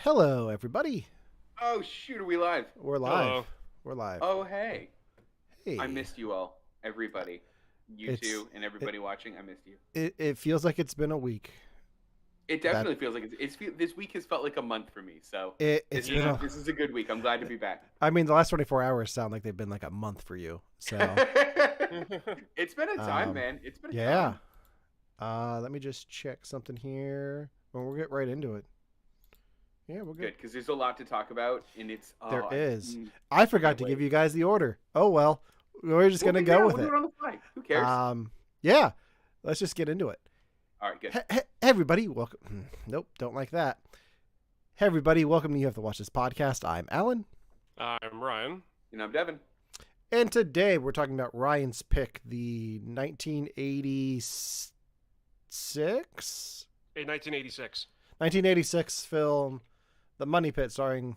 Hello, everybody. Oh shoot, are we live? We're live. Hello. We're live. Oh hey. I Hey, missed you all. Everybody. You it's two and it, everybody watching, I missed you. it feels like it's been a week. It That definitely feels like this week has felt like a month for me. So it's this been is a. this is a good week. I'm glad to be back. I mean, the last 24 hours sound like they've been like a month for you. So, It's been a time, um, man. It's been a yeah. time. Let me just check something here. Well, we'll get right into it. Yeah, we're good. Good, because there's a lot to talk about, and it's There is. mm, I forgot can't to wait. give you guys the order. Oh well, we're just gonna go Yeah, with we'll do it. it on the fly. Who cares? Yeah. Let's just get into it. All right, good. Hey, everybody, welcome. Nope, don't like that. Hey, everybody, welcome to You Have to Watch This podcast. I'm Alan, I'm Ryan. And I'm Devin. and today we're talking about Ryan's pick, the 1986, 1986. 1986 film, The Money Pit, starring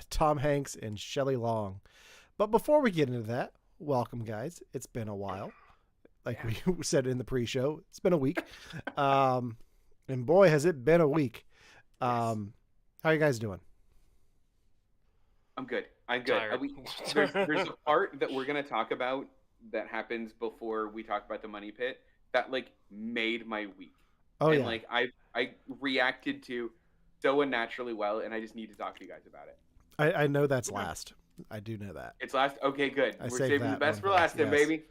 Tom Hanks and Shelley Long. But before we get into that, welcome, guys. It's been a while. Like we said in the pre-show, it's been a week. And boy, has it been a week. How are you guys doing? I'm good. I'm good. Tired. There's a part that we're gonna talk about that happens before we talk about the money pit that like made my week. Oh, And yeah. like I reacted to so unnaturally well, and I just need to talk to you guys about it. I know that's Yeah. last. I do know that. It's last. Okay, good. I We're saved saving the that best one for last, then, yes. baby.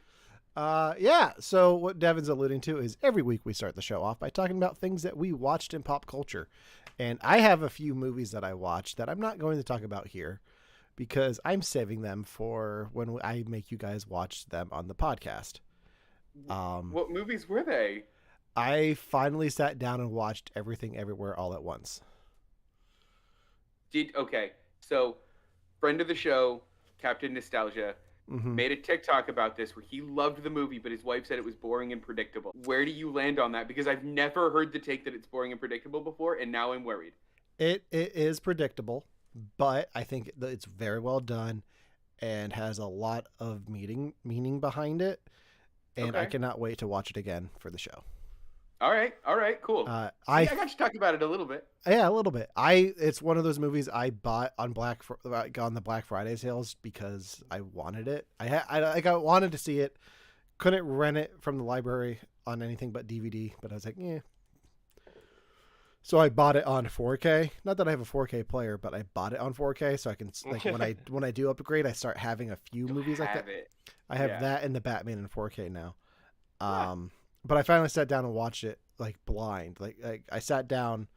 Yeah. So what Devin's alluding to is every week we start the show off by talking about things that we watched in pop culture. And I have a few movies that I watched that I'm not going to talk about here because I'm saving them for when I make you guys watch them on the podcast. What movies were they? I finally sat down and watched Everything Everywhere All at Once. Okay, so friend of the show, Captain Nostalgia, Mhm. made a TikTok about this where he loved the movie, but his wife said it was boring and predictable. Where do you land on that? Because I've never heard the take that it's boring and predictable before, and now I'm worried. It is predictable, but I think that it's very well done and has a lot of meaning behind it. And I Okay. cannot wait to watch it again for the show. All right, cool. I I got to talk about it a little bit. Yeah, a little bit. It's one of those movies I bought on on the Black Friday sales because I wanted it. I wanted to see it, couldn't rent it from the library on anything but DVD. But I was like, yeah. So I bought it on 4K. Not that I have a 4K player, but I bought it on 4K so I can like when I do upgrade, I start having a few movies like that. Have it. I have Yeah. that and the Batman in 4K now. Huh. But I finally sat down and watched it like blind. Like I sat down.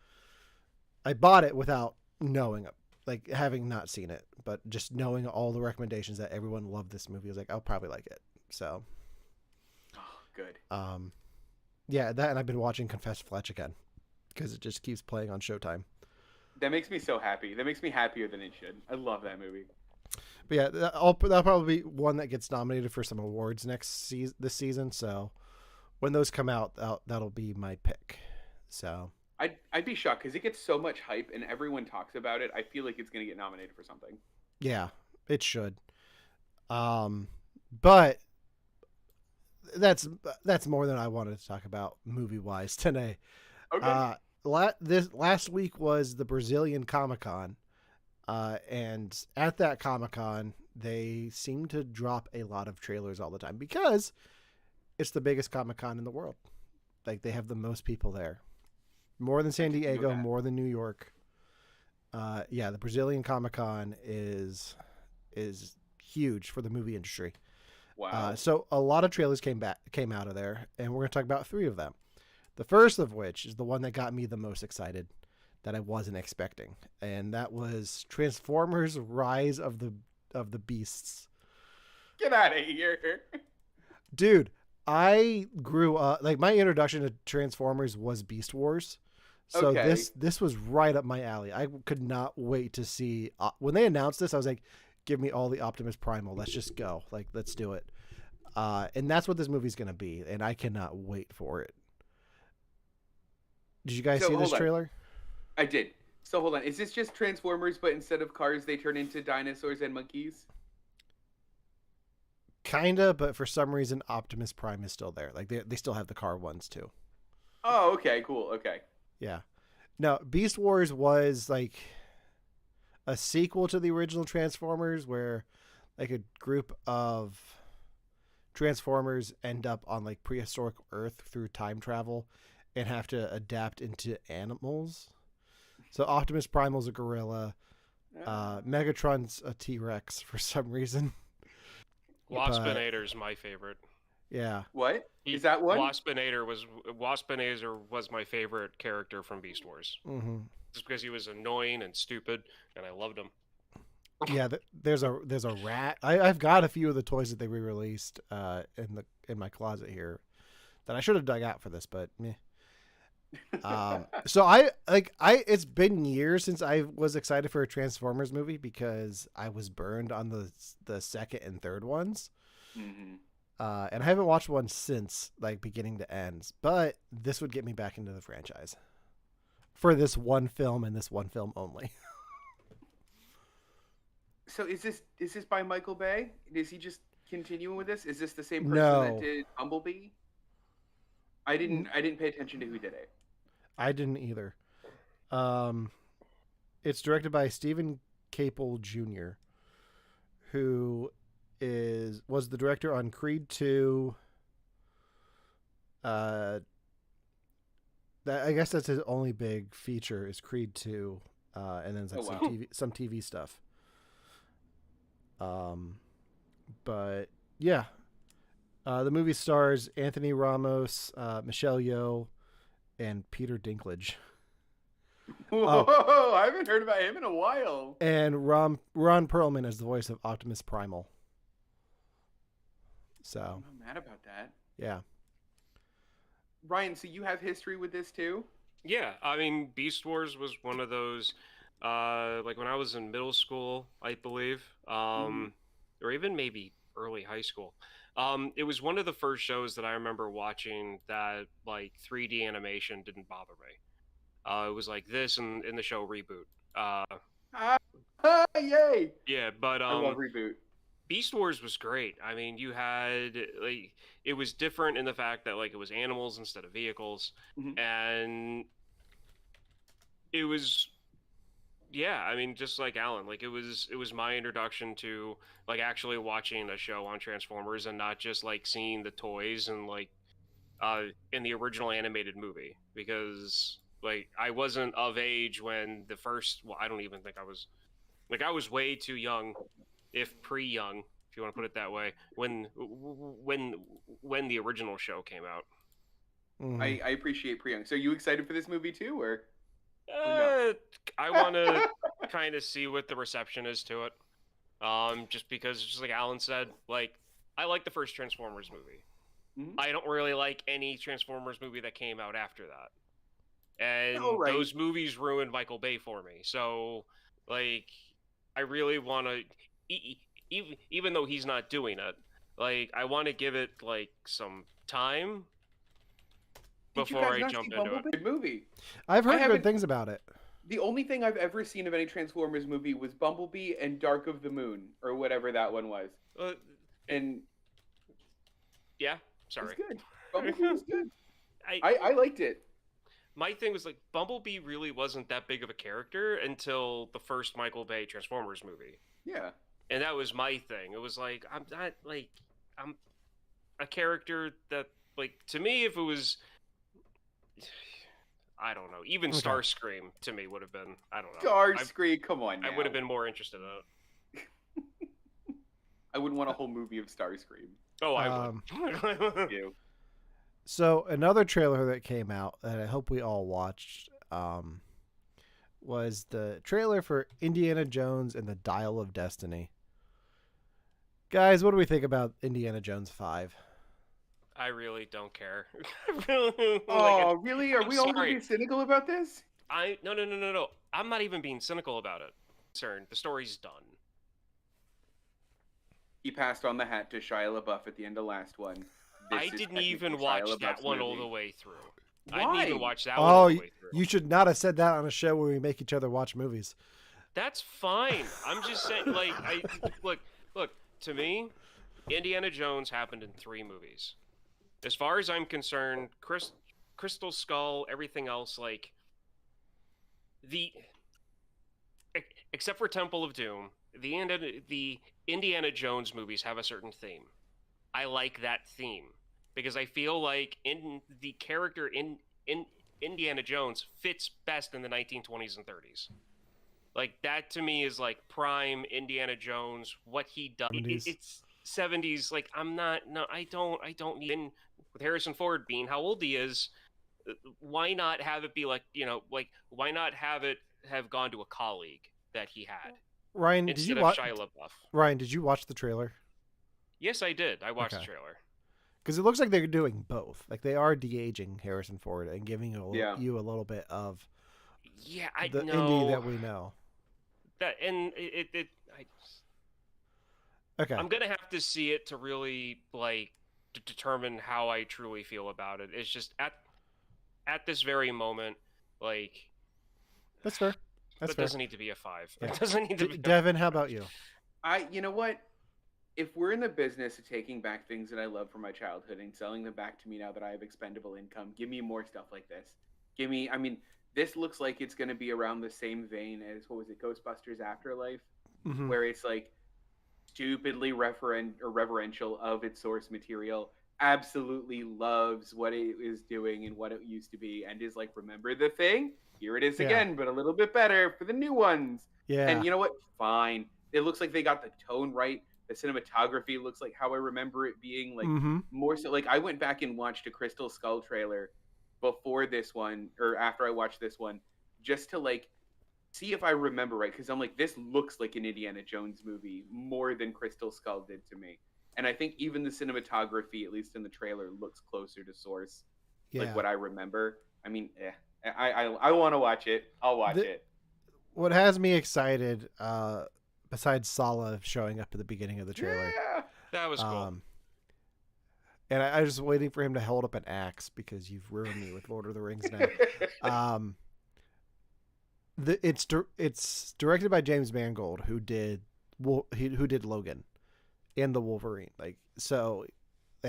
I bought it without knowing, like having not seen it, but just knowing all the recommendations that everyone loved this movie. I was like, I'll probably like it. So, Oh, good. yeah, that, and I've been watching Confess Fletch again because it just keeps playing on Showtime. That makes me so happy. That makes me happier than it should. I love that movie. But yeah, that'll probably be one that gets nominated for some awards this season. So when those come out, that'll be my pick. So I'd be shocked because it gets so much hype and everyone talks about it. I feel like it's gonna get nominated for something. yeah, it should. But that's more than I wanted to talk about movie wise today. Okay. This last week was the Brazilian Comic Con, and at that Comic Con they seem to drop a lot of trailers all the time because it's the biggest Comic Con in the world. Like they have the most people there, more than San Diego, that. more than New York. Yeah, the Brazilian Comic Con is huge for the movie industry. Wow. So a lot of trailers came out of there, and we're going to talk about 3 of them. The first of which is the one that got me the most excited that I wasn't expecting, and that was Transformers: Rise of the Beasts. Get out of here. Dude, I grew up like my introduction to Transformers was Beast Wars. So Okay. this was right up my alley. I could not wait to see when they announced this. I was like, give me all the Optimus Primal. Let's just go. Like, let's do it. And that's what this movie's going to be. And I cannot wait for it. Did you guys So, see this hold on. trailer? I did. So hold on. Is this just Transformers, but instead of cars, they turn into dinosaurs and monkeys? Kinda, but for some reason, Optimus Prime is still there. Like they still have the car ones too. Oh, okay, cool. Okay. Yeah. No, Beast Wars was like a sequel to the original Transformers where like a group of Transformers end up on like prehistoric Earth through time travel and have to adapt into animals. So Optimus Primal's a gorilla. Megatron's a T-Rex for some reason. Waspinator's my favorite. Yeah. What? Is that one? Waspinator was my favorite character from Beast Wars. Mm-hmm. Just because he was annoying and stupid, and I loved him. Yeah, there's a rat. I've got a few of the toys that they re-released in my closet here that I should have dug out for this, but meh. So it's been years since I was excited for a Transformers movie because I was burned on the second and third ones. Mm-hmm. And I haven't watched one since, like beginning to end. But this would get me back into the franchise for this one film and this one film only. So is this by Michael Bay? Is he just continuing with this? Is this the same person No. that did Bumblebee? I didn't pay attention to who did it. I didn't either. It's directed by Stephen Caple Jr., who was the director on Creed 2. I guess that's his only big feature is Creed 2, and then like some TV stuff. But yeah, the movie stars Anthony Ramos, Michelle Yeoh, and Peter Dinklage. Whoa, I haven't heard about him in a while. And Ron Perlman is the voice of Optimus Primal. So I'm not mad about that. yeah. Ryan, so you have history with this too? Yeah, I mean, Beast Wars was one of those, like when I was in middle school, I believe, or even maybe early high school. It was one of the first shows that I remember watching that like 3D animation didn't bother me. It was like this and in the show Reboot. Yay! Yeah, but I love Reboot. Beast Wars was great. I mean, you had like it was different in the fact that like it was animals instead of vehicles, and it was, yeah. I mean, just like Alan, like it was my introduction to like actually watching a show on Transformers and not just like seeing the toys and like in the original animated movie, because like I wasn't of age when the first. Well, I don't even think I was. Like I was way too young. If pre-young, if you want to put it that way, when the original show came out. Mm-hmm. I appreciate pre-young. So you excited for this movie too, or? I want to kind of see what the reception is to it. Just because, just like Alan said, like I like the first Transformers movie. Mm-hmm. I don't really like any Transformers movie that came out after that, and right. those movies ruined Michael Bay for me. So, like, I really want to. Even though he's not doing it, like I want to give it like some time before I jump into it. Good movie. I've heard good things about it. The only thing I've ever seen of any Transformers movie was Bumblebee and Dark of the Moon, or whatever that one was. And yeah, sorry. It's good. Bumblebee was good. I liked it. My thing was like Bumblebee really wasn't that big of a character until the first Michael Bay Transformers movie. Yeah. And that was my thing. It was like I'm a character that like to me if it was I don't know, even Starscream to me would have been I don't know. Starscream, come on now. I would have been more interested in it. I wouldn't want a whole movie of Starscream. Oh, I would. You. So another trailer that came out that I hope we all watched was the trailer for Indiana Jones and the Dial of Destiny. Guys, what do we think about Indiana Jones 5? I really don't care. Really? Are we all going to be cynical about this? No. I'm not even being cynical about it. The story's done. He passed on the hat to Shia LaBeouf at the end of last one. I didn't even watch that one all the way through. Why? I didn't even watch that one all the way through. You should not have said that on a show where we make each other watch movies. That's fine. I'm just saying, like, look. To me, Indiana Jones happened in 3 movies. As far as I'm concerned, Crystal Skull, everything else, like except for Temple of Doom, the Indiana Jones movies have a certain theme. I like that theme because I feel like in the character in Indiana Jones fits best in the 1920s and 30s. Like that to me is like prime Indiana Jones. What he does, 70s. it's 70s. Like I don't need. And with Harrison Ford being how old he is, why not have it be like why not have it have gone to a colleague that he had Ryan, did instead you of watch? Shia LaBeouf? Ryan, did you watch the trailer? Yes, I did. I watched Okay. the trailer. Because it looks like they're doing both. Like they are de-aging Harrison Ford and giving Yeah. you a little bit of Yeah, I the know Indy that we know. that, and Okay. I'm gonna have to see it to really like determine how I truly feel about it. It's just at this very moment, like That's fair. That's that fair. doesn't need to be a 5. Yeah. It doesn't need to be. Devin, how about you? You know what? If we're in the business of taking back things that I love from my childhood and selling them back to me now that I have expendable income, give me more stuff like this. Give me, I mean, this looks like it's going to be around the same vein as, what was it, Ghostbusters Afterlife? Mhm. Where it's like stupidly reverential of its source material, absolutely loves what it is doing and what it used to be, and is like, remember the thing? Here it is Yeah. again, but a little bit better for the new ones. Yeah. And you know what? Fine. It looks like they got the tone right. The cinematography looks like how I remember it being. Like Mhm. more so. Like I went back and watched a Crystal Skull trailer before this one, or after I watched this one, just to like see if I remember right. Because I'm like, this looks like an Indiana Jones movie more than Crystal Skull did to me. And I think even the cinematography, at least in the trailer, looks closer to source, Yeah. like what I remember. I mean, I want to watch it. I'll watch it. What has me excited, besides Sala showing up at the beginning of the trailer, Yeah. That was cool. and I was just waiting for him to hold up an axe because you've ruined me with Lord of the Rings now. It's directed by James Mangold, who did Logan and the Wolverine. Like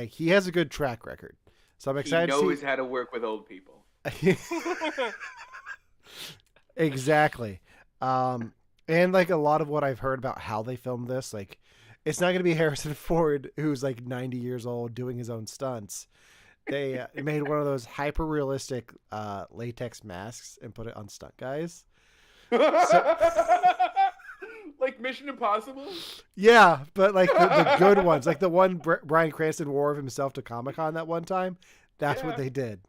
he has a good track record. So I'm excited. He knows to how to work with old people. see... Exactly. And like a lot of what I've heard about how they filmed this, like it's not going to be Harrison Ford, who's like 90 years old doing his own stunts. They made one of those hyper realistic latex masks and put it on stunt guys. Like Mission Impossible? Yeah, but like the good ones, like the one Bryan Cranston wore of himself to Comic-Con that one time. That's what they did.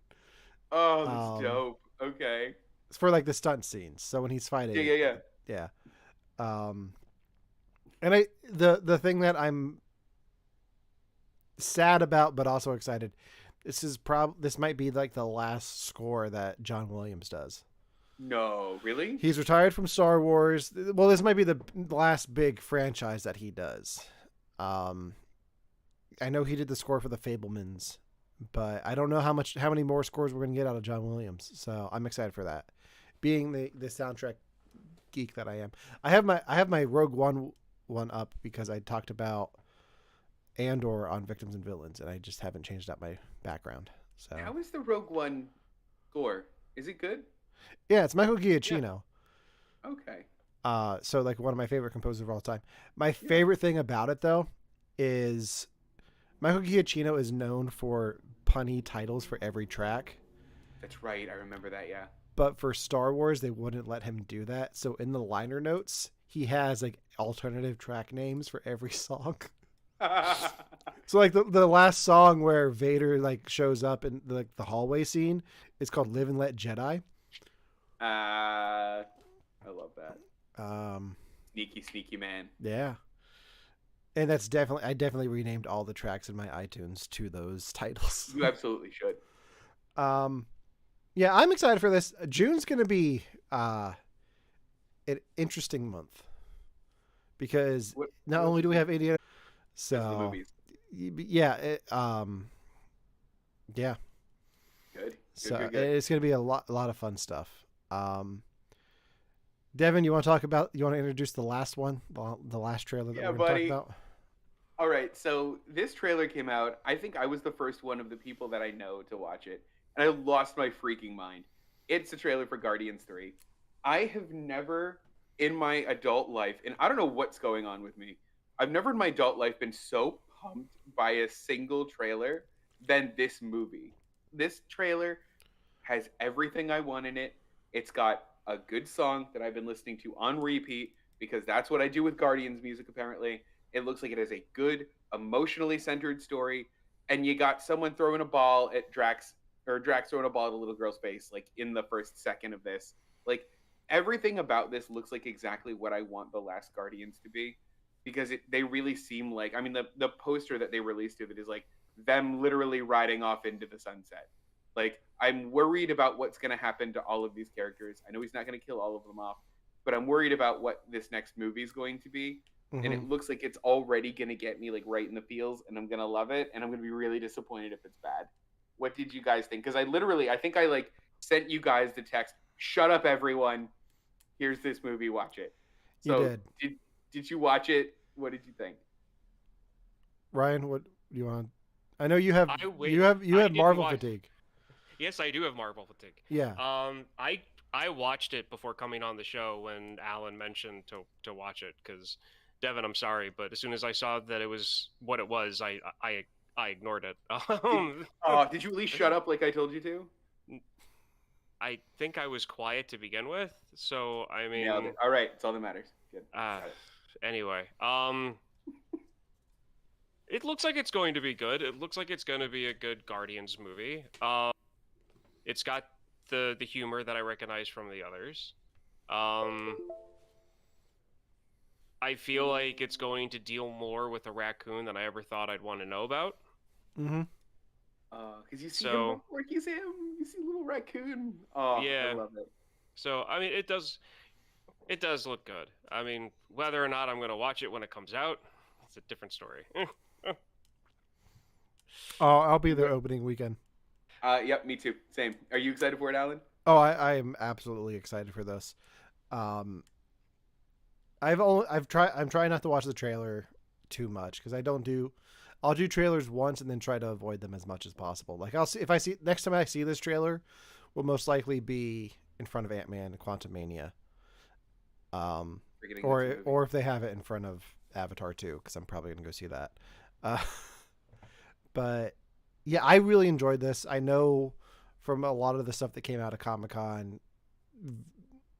Oh, that's dope. Okay. It's for like the stunt scenes. So when he's fighting. Yeah. And the thing that I'm sad about, but also excited, this might be like the last score that John Williams does. No, really? He's retired from Star Wars. Well, this might be the last big franchise that he does. I know he did the score for the Fabelmans, but I don't know how many more scores we're gonna get out of John Williams. So I'm excited for that. Being the soundtrack geek that I am, I have my Rogue One up because I talked about Andor on Victims and Villains, and I just haven't changed up my background. So how is the Rogue One score? Is it good? Yeah, it's Michael Giacchino. Yeah. Okay. So like one of my favorite composers of all time. My favorite thing about it though is Michael Giacchino is known for punny titles for every track. That's right. I remember that. Yeah. But for Star Wars, they wouldn't let him do that. So in the liner notes, he has like alternative track names for every song. So like the last song where Vader like shows up in the hallway scene, it's called "Live and Let Jedi." I love that. Sneaky man. Yeah. And that's I definitely renamed all the tracks in my iTunes to those titles. You absolutely should. Yeah, I'm excited for this. June's going to be an interesting month because not only do we have Indiana, so yeah, yeah. Good. So it's going to be a lot of fun stuff. Devin, you want to introduce the last one, the last trailer that we're going to talk about? All right, so this trailer came out. I think I was the first one of the people that I know to watch it, and I lost my freaking mind. It's a trailer for Guardians 3. I have never in my adult life, and I don't know what's going on with me. I've never in my adult life been so pumped by a single trailer than this movie. This trailer has everything I want in it. It's got a good song that I've been listening to on repeat because that's what I do with Guardians music, apparently. It looks like it has a good, emotionally centered story. And you got someone throwing a ball at Drax, or Drax throwing a ball at a little girl's face, like in the first second of this. Like, everything about this looks like exactly what I want The Last Guardians to be. Because they really seem like, I mean, the poster that they released of it is like them literally riding off into the sunset. Like, I'm worried about what's going to happen to all of these characters. I know he's not going to kill all of them off, but I'm worried about what this next movie is going to be. Mm-hmm. And it looks like it's already going to get me like right in the feels, and I'm going to love it, and I'm going to be really disappointed if it's bad. What did you guys think? Because I think I like sent you guys the text, shut up everyone, here's this movie, watch it. So you did. Did you watch it? What did you think? Ryan, what do you want? I know you have I Marvel fatigue. Yes, I do have Marvel fatigue. Yeah. I watched it before coming on the show when Alan mentioned to watch it because Devin, I'm sorry, but as soon as I saw that it was what it was, I ignored it. Did you at least shut up like I told you to? I think I was quiet to begin with, so I mean. Yeah, all right, that's all that matters. Good. Anyway, it looks like it's going to be good. It looks like it's going to be a good Guardians movie. It's got the humor that I recognize from the others. I feel like it's going to deal more with a raccoon than I ever thought I'd want to know about. Mm-hmm. Because you see him before you see him. You see little raccoon. Oh, yeah. I love it. So, I mean, it does look good. I mean, whether or not I'm going to watch it when it comes out, it's a different story. I'll be there opening weekend. Yep, me too. Same. Are you excited for it, Alan? Oh, I am absolutely excited for this. I'm trying not to watch the trailer too much because I'll do trailers once and then try to avoid them as much as possible. Like next time I see this trailer will most likely be in front of Ant-Man and Quantumania. Or if they have it in front of Avatar 2, because I'm probably going to go see that. But yeah, I really enjoyed this. I know from a lot of the stuff that came out of Comic-Con,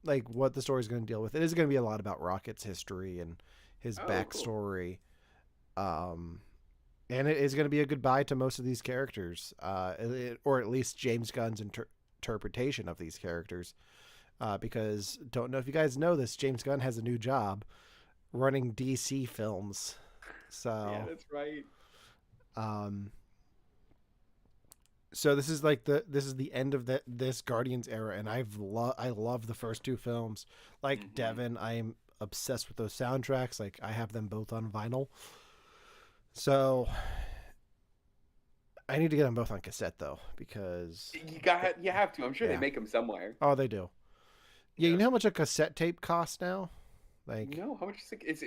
like what the story is going to deal with. It is going to be a lot about Rocket's history and his backstory. Cool. And it is going to be a goodbye to most of these characters, or at least James Gunn's interpretation of these characters. Because don't know if you guys know this, James Gunn has a new job running DC films. So yeah, that's right. So this is the end of this Guardians era, and I love the first two films. Like Devin, I'm obsessed with those soundtracks. Like I have them both on vinyl. So I need to get them both on cassette though, because you have to. I'm sure they make them somewhere. Oh, they do. Yeah, you know how much a cassette tape costs now? Like no, how much is it